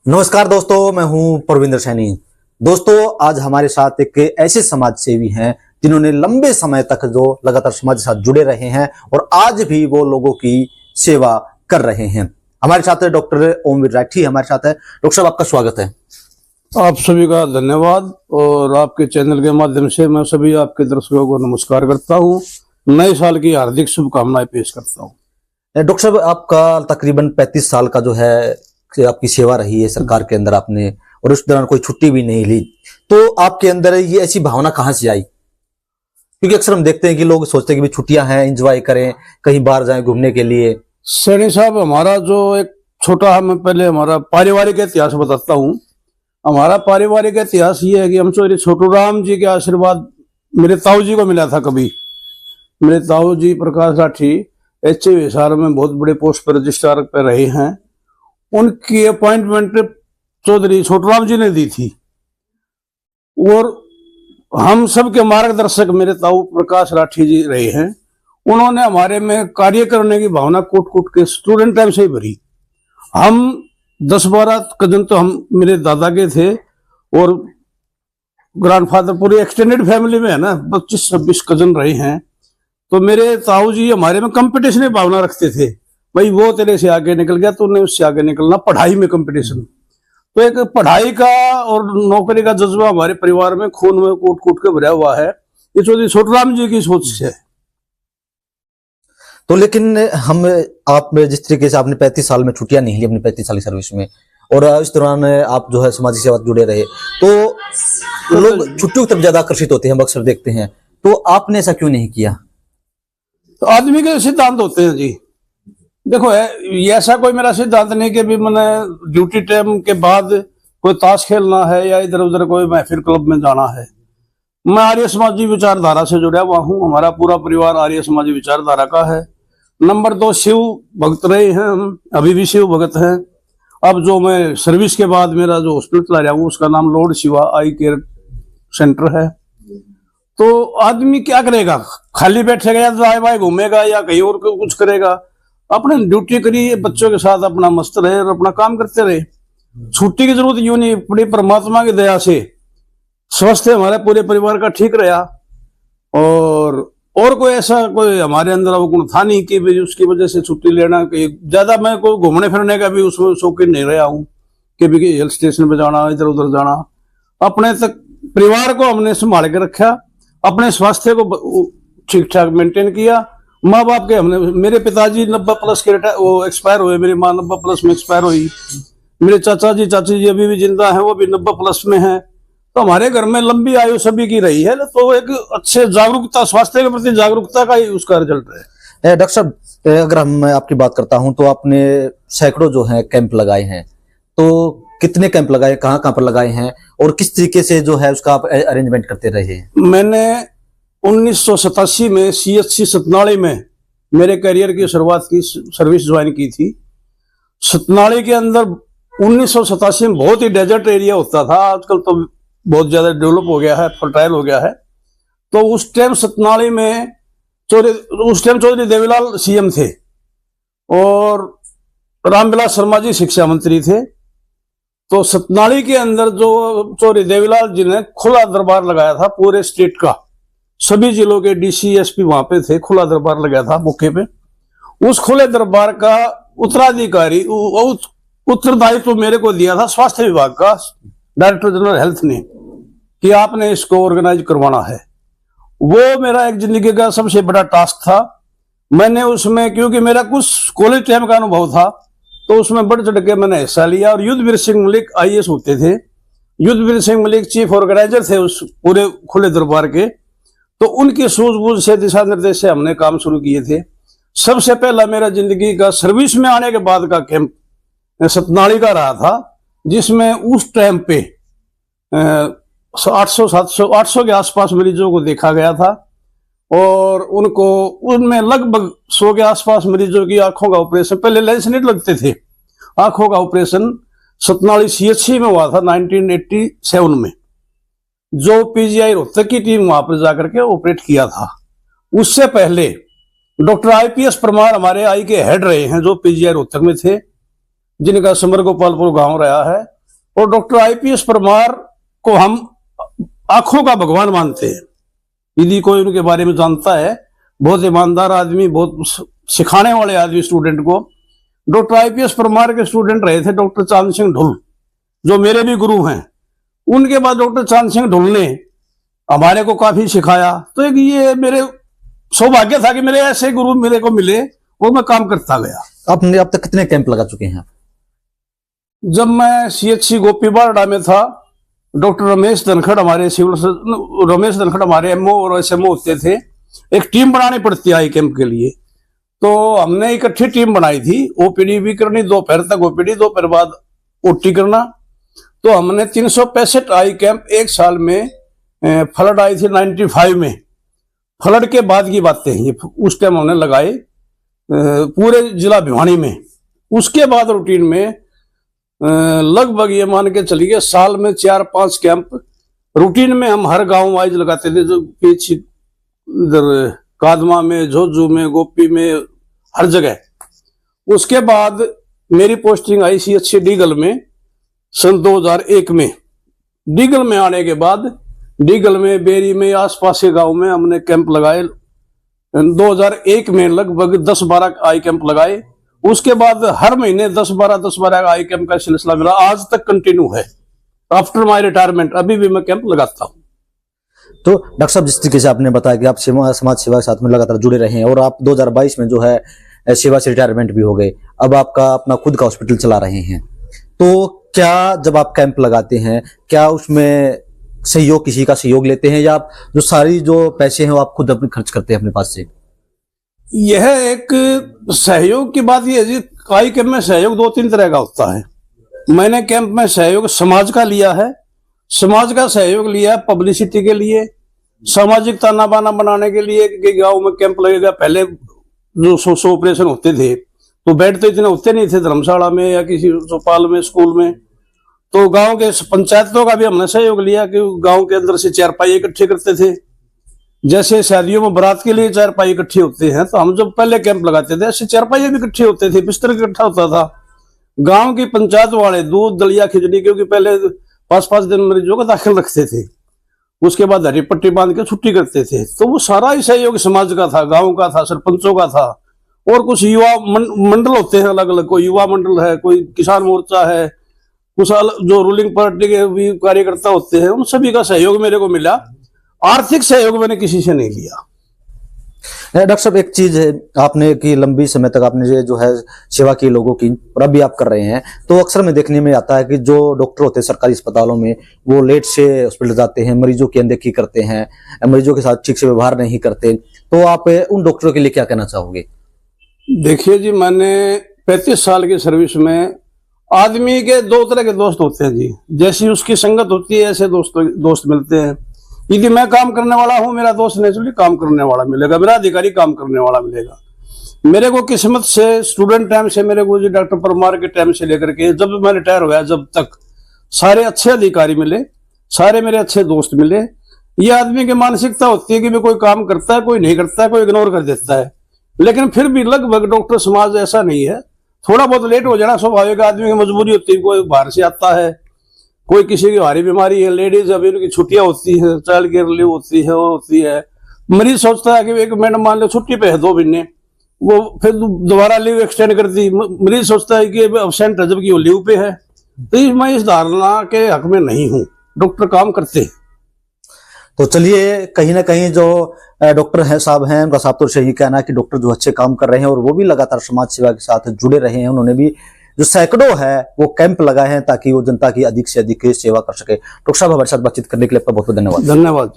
नमस्कार दोस्तों, मैं हूं परविंदर सैनी। दोस्तों, आज हमारे साथ एक ऐसे समाज सेवी हैं जिन्होंने लंबे समय तक जो लगातार समाज के साथ जुड़े रहे हैं और आज भी वो लोगों की सेवा कर रहे हैं। हमारे साथ है डॉक्टर ओमवीर राठी, हमारे साथ है। डॉक्टर साहब, आपका स्वागत है। आप सभी का धन्यवाद और आपके चैनल के माध्यम से मैं सभी आपके दर्शकों को नमस्कार करता हूं। नए साल की हार्दिक शुभकामनाएं पेश करता हूं। डॉक्टर साहब, आपका तकरीबन 35 साल का जो है आपकी सेवा रही है सरकार के अंदर आपने, और उस दौरान कोई छुट्टी भी नहीं ली, तो आपके अंदर ये ऐसी भावना कहां से आई? क्योंकि अक्सर हम देखते हैं कि लोग सोचते हैं कि भी छुट्टियां हैं, एंजॉय करें, कहीं बाहर जाएं घूमने के लिए। सैनी साहब, हमारा जो एक छोटा है, मैं पहले हमारा पारिवारिक इतिहास बताता हूं। हमारा पारिवारिक इतिहास ये है कि हम छोटू राम जी के आशीर्वाद मेरे ताऊ जी को मिला था। कभी मेरे ताऊ जी प्रकाश राठी हिसार में बहुत बड़े पोस्ट पर रजिस्ट्रार पर रहे हैं। उनकी अपॉइंटमेंट चौधरी छोटू राम जी ने दी थी और हम सबके मार्गदर्शक मेरे ताऊ प्रकाश राठी जी रहे हैं। उन्होंने हमारे में कार्य करने की भावना कूट कूट के स्टूडेंट टाइम से ही भरी। हम 10-12 कजन तो हम मेरे दादा के थे और ग्रैंडफादर पूरी एक्सटेंडेड फैमिली में है ना 25-26 कजन रहे हैं। तो मेरे ताऊ जी हमारे में कंपटीशन की भावना रखते थे। भाई वो तेरे से आगे निकल गया, तूने उससे आगे निकलना, पढ़ाई में कंपटीशन। तो एक पढ़ाई का और नौकरी का जज्बा हमारे परिवार में खून में कूट कूट के भरा हुआ है। ये चौधरी छोटू राम जी की सोच है। तो लेकिन हम आप जिस तरीके से आपने 35 साल में छुट्टियां नहीं ली अपनी 35 साल की सर्विस में, और इस दौरान आप जो है समाज सेवा जुड़े रहे, तो लोग छुट्टियों की तरफ ज्यादा आकर्षित होते हैं, हम अक्सर देखते हैं। तो आपने ऐसा क्यों नहीं किया? तो आदमी के सिद्धांत होते हैं जी। देखो, ये ऐसा कोई मेरा सिद्धांत नहीं कि भी मैंने ड्यूटी टाइम के बाद कोई ताश खेलना है या इधर उधर कोई महफिल क्लब में जाना है। मैं आर्य समाजी विचारधारा से जुड़ा हुआ हूँ। हमारा पूरा परिवार आर्य समाजी विचारधारा का है। नंबर 2, शिव भक्त रहे हैं हम, अभी भी शिव भक्त हैं। अब जो मैं सर्विस के बाद मेरा जो हॉस्पिटल चला रहा हूँ उसका नाम लॉर्ड शिवा आई केयर सेंटर है। तो आदमी क्या करेगा? खाली बैठेगा या दाएं बाएं घूमेगा या कहीं और कुछ करेगा? अपने ड्यूटी करिए, बच्चों के साथ अपना मस्त रहे और अपना काम करते रहे। छुट्टी की जरूरत यूं नहीं पड़ी। परमात्मा की दया से स्वास्थ्य हमारे पूरे परिवार का ठीक रहा और कोई ऐसा कोई हमारे अंदर वो गुण था नहीं कि भी उसकी वजह से छुट्टी लेना। ज्यादा मैं कोई घूमने फिरने का भी उसमें शौकीन नहीं रहा हूँ कि भी हिल स्टेशन पे जाना, इधर उधर जाना। अपने तक परिवार को हमने संभाल के रखा, अपने स्वास्थ्य को ठीक ठाक मेंटेन किया। माँ बाप के हमने, मेरे पिताजी 90+ के वो एक्सपायर हुए, मेरी माँ 90+ में एक्सपायर हुई। मेरे चाचा जी चाची जी अभी भी जिंदा हैं, वो भी 90+ में हैं। तो हमारे घर में लंबी आयु सभी की रही है। तो एक अच्छे जागरूकता, स्वास्थ्य के प्रति जागरूकता का ही उसका रिजल्ट है। डॉक्टर साहब, अगर मैं आपकी बात करता हूं तो आपने सैकड़ों जो है कैंप लगाए हैं, तो कितने कैंप लगाए, कहाँ कहाँ पर लगाए हैं और किस तरीके से जो है उसका आप अरेंजमेंट करते रहे हैं? मैंने 1987 में CHC सतनाली में मेरे करियर की शुरुआत की, सर्विस ज्वाइन की थी। सतनाली के अंदर 1987 में बहुत ही डेजर्ट एरिया होता था। आजकल तो बहुत ज्यादा डेवलप हो गया है, फर्टाइल हो गया है। तो उस टाइम सतनाली में चौधरी देवीलाल CM थे और रामविलास शर्मा जी शिक्षा मंत्री थे। तो सतनाली के अंदर जो चौधरी देवीलाल जी ने खुला दरबार लगाया था पूरे स्टेट का, सभी जिलों के DC SP वहां पे थे, खुला दरबार लगाया था मौके पे। उस खुले दरबार का उत्तराधिकारी उत्तरदायित्व तो मेरे को दिया था स्वास्थ्य विभाग का, डायरेक्टर जनरल हेल्थ ने, कि आपने इसको ऑर्गेनाइज करवाना है। वो मेरा एक जिंदगी का सबसे बड़ा टास्क था। मैंने उसमें, क्योंकि मेरा कुछ कॉलेज टाइम का अनुभव था, तो उसमें बढ़ चढ़ के मैंने हिस्सा लिया। और युद्धवीर सिंह मलिक IAS होते थे, युद्धवीर सिंह मलिक चीफ ऑर्गेनाइजर थे उस पूरे खुले दरबार के। तो उनकी सूझबूझ से, दिशा निर्देश से हमने काम शुरू किए थे। सबसे पहला मेरा जिंदगी का सर्विस में आने के बाद का कैंप सतनाली का रहा था, जिसमें उस टाइम पे 800 के आसपास मरीजों को देखा गया था और उनमें लगभग 100 के आसपास मरीजों की आंखों का ऑपरेशन, पहले लेंस नेट लगते थे, आंखों का ऑपरेशन सतनाली CHC में हुआ था 1987 में। जो PGI रोहतक की टीम वहां पर जाकर के ऑपरेट किया था। उससे पहले डॉक्टर IPS परमार हमारे आई के हेड रहे हैं, जो PGI रोहतक में थे, जिनका समर गोपालपुर गांव रहा है। और डॉक्टर आईपीएस परमार को हम आंखों का भगवान मानते हैं। यदि कोई उनके बारे में जानता है, बहुत ईमानदार आदमी, बहुत सिखाने वाले आदमी स्टूडेंट को। डॉक्टर आईपीएस परमार के स्टूडेंट रहे थे डॉक्टर चांद सिंह ढुल, जो मेरे भी गुरु हैं। उनके बाद डॉक्टर चांद सिंह ढुल ने हमारे को काफी सिखाया। तो एक ये मेरे सौभाग्य था कि मेरे ऐसे गुरु मेरे को मिले और मैं काम करता गया। आपने अब तक कितने कैंप लगा चुके हैं? जब मैं सीएचसी गोपीबाड़ा में था, डॉक्टर रमेश धनखड़ हमारे एमओ और एसएमओ होते थे। एक टीम बनानी पड़ती है आई कैंप के लिए, तो हमने इकट्ठी टीम बनाई थी। ओपीडी भी करनी, दोपहर तक ओपीडी, दोपहर बाद ओटी करना। तो हमने 365 आई कैंप एक साल में, फ्लड आई थी 95 में, फ्लड के बाद की बातें हैं ये, उस टाइम हमने लगाए पूरे जिला भिवानी में। उसके बाद रूटीन में लगभग ये मान के चलिए साल में 4-5 कैंप रूटीन में हम हर गांव वाइज लगाते थे। जो पीछे इधर कादमा में, झोझू में, गोपी में, हर जगह। उसके बाद मेरी पोस्टिंग आई सीएचसी डीगल में सन 2001 में। डीगल में आने के बाद डीगल में, बेरी में, आसपास के गांव में हमने कैंप लगाए। 2001 में लगभग 10-12 आई कैंप लगाए। उसके बाद हर महीने 10-12 आई कैंप का सिलसिला मेरा आज तक कंटिन्यू है। आफ्टर माय रिटायरमेंट अभी भी मैं कैंप लगाता हूँ। तो डॉक्टर साहब, जिस तरीके से आपने बताया कि आप समाज सेवा के साथ में लगातार जुड़े रहे हैं और आप 2022 में जो है सेवा से रिटायरमेंट भी हो गए, अब आपका अपना खुद का हॉस्पिटल चला रहे हैं। तो क्या जब आप कैंप लगाते हैं, क्या उसमें सहयोग, किसी का सहयोग लेते हैं, या आप जो सारी जो पैसे हैं वो आप खुद अपने खर्च करते हैं अपने पास से? यह एक सहयोग की बात यह है जी, आई कैंप में सहयोग 2-3 तरह का होता है। मैंने कैंप में सहयोग समाज का लिया है। समाज का सहयोग लिया है पब्लिसिटी के लिए, सामाजिक ताना बाना बनाने के लिए कि गांव में कैंप लगेगा। पहले जो 100 ऑपरेशन होते थे तो बेड तो इतने होते नहीं थे धर्मशाला में या किसी चौपाल में, स्कूल में। तो गांव के पंचायतों का भी हमने सहयोग लिया कि गांव के अंदर से चारपाई इकट्ठे करते थे। जैसे शादियों में बारात के लिए चारपाई इकट्ठे होते हैं, तो हम जब पहले कैंप लगाते थे ऐसे चारपाई भी इकट्ठे होते थे, बिस्तर इकट्ठा होता था। गांव की पंचायत वाले दूध, दलिया, खिचड़ी, क्योंकि पहले 5-5 दिन मरीजों को दाखिल रखते थे, उसके बाद हरी पट्टी बांध के छुट्टी करते थे। तो वो सारा ही सहयोग समाज का था, गांव का था, सरपंचों का था। और कुछ युवा मंडल होते हैं अलग अलग, कोई युवा मंडल है, कोई किसान मोर्चा है, कुछ जो रूलिंग पार्टी के भी कार्यकर्ता होते हैं, उन सभी का सहयोग मेरे को मिला। आर्थिक सहयोग मैंने किसी से नहीं लिया। डॉक्टर साहब, एक चीज है, आपने कि लंबी समय तक आपने जो है सेवा की लोगों की, और अभी आप कर रहे हैं, तो अक्सर में देखने में आता है कि जो डॉक्टर होते हैं सरकारी अस्पतालों में, वो लेट से हॉस्पिटल जाते हैं, मरीजों की अनदेखी करते हैं, मरीजों के साथ ठीक से व्यवहार नहीं करते। तो आप उन डॉक्टरों के लिए क्या कहना चाहोगे? देखिए जी, मैंने 35 साल की सर्विस में आदमी के 2 तरह के दोस्त होते हैं जी। जैसी उसकी संगत होती है ऐसे दोस्त मिलते हैं। यदि मैं काम करने वाला हूं, मेरा दोस्त नेचुरली काम करने वाला मिलेगा, मेरा अधिकारी काम करने वाला मिलेगा। मेरे को किस्मत से स्टूडेंट टाइम से, मेरे को जी डॉक्टर परमार के टाइम से लेकर के जब मैं रिटायर हुआ, जब तक सारे अच्छे अधिकारी मिले, सारे मेरे अच्छे दोस्त मिले। ये आदमी की मानसिकता होती है कि भी कोई काम करता है, कोई नहीं करता है, कोई इग्नोर कर देता है। लेकिन फिर भी लगभग डॉक्टर समाज ऐसा नहीं है। थोड़ा बहुत लेट हो जाना स्वाभाविक, आदमी की मजबूरी होती है, कोई बाहर से आता है, कोई किसी की भारी बीमारी है, लेडीज अभी उनकी छुट्टियां होती है, चाइल्ड केयर लीव होती है, वो होती है। मरीज सोचता है कि एक मैडम मान लो छुट्टी पे है 2 महीने, वो फिर दोबारा लीव एक्सटेंड कर दी। मरीज सोचता है कि अब्सेंट है जबकि वो लीव पे है। तो मैं इस धारणा के हक में नहीं हूँ, डॉक्टर काम करते हैं। तो चलिए, कहीं ना कहीं जो डॉक्टर है साहब हैं, उनका साफ तौर से यही कहना है कि डॉक्टर जो अच्छे काम कर रहे हैं और वो भी लगातार समाज सेवा के साथ जुड़े रहे हैं। उन्होंने भी जो सैकड़ों है वो कैंप लगाए हैं ताकि वो जनता की अधिक से अधिक सेवा कर सके। डॉक्टर साहब, हमारे साथ बातचीत करने के लिए आपका बहुत बहुत धन्यवाद। धन्यवाद।